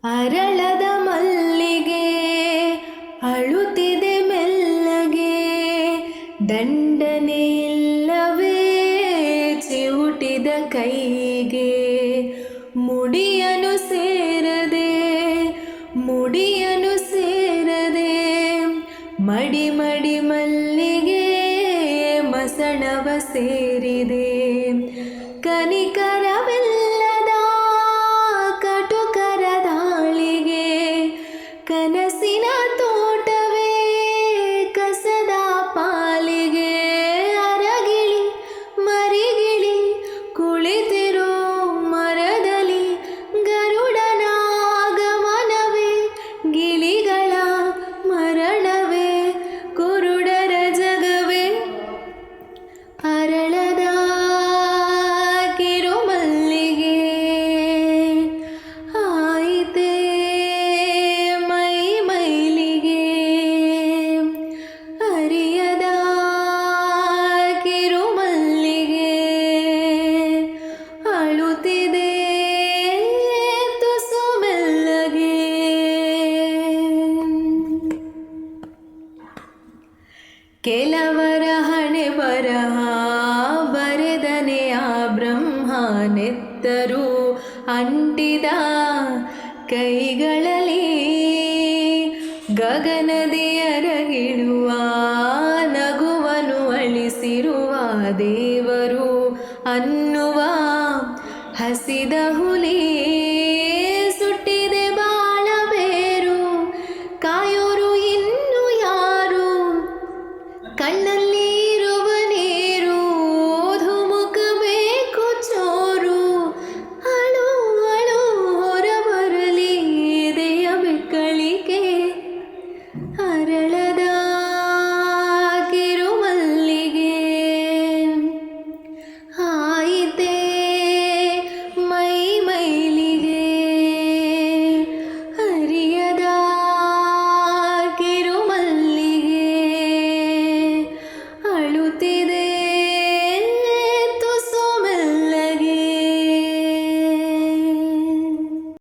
ಅರಳದ ಮಲ್ಲಿಗೆ ಅಳುತ್ತಿದೆ ಮೆಲ್ಲಗೆ, ದಂಡನೆ ಇಲ್ಲವೇ ಚಿವುಟಿದ ಕೈಗೆ. ಮುಡಿಯನು ಸೇರದೆ ಮಡಿ ಮಡಿ ಮಲ್ಲಿಗೆ ಮಸಣವ ಸೇರಿದೆ. ಕನಿಕರವಿಲ್ಲದ ಕಟುಕರ ದಾಳಿಗೆ, ಕನಸಿನ ತೋಟವೇ ಕಸದ ಪಾಲಿಗೆ. ಅರಗಿಳಿ ಮರಿಗಿಳಿ ಕುಳಿತಿರೋ ಮರದಲ್ಲಿ, ಗರುಡನ ಆಗಮನವೇ ಗಿಳಿಗಳ ಮರಣವೇ, ಕುರುಡರ ಜಗವೇ. ಅರಳದ ಕಿರುಮಲ್ಲಿಗೆ ಆಯಿತೆ ಮೈ ಮೈಲಿಗೆ, ಅರಿಯದ ಕಿರುಮಲ್ಲಿಗೆ ಅಳುತ್ತಿದೆ ತುಸು ಮೆಲ್ಲಗೆ. ಕೆಲವರ ಹಣೆ ಬರಹ ಬರೆದನೆ ಆ ಬ್ರಹ್ಮ, ನೆತ್ತರು ಅಂಟಿದ ಕೈಗಳಲ್ಲಿ ಗಗನದಿಯ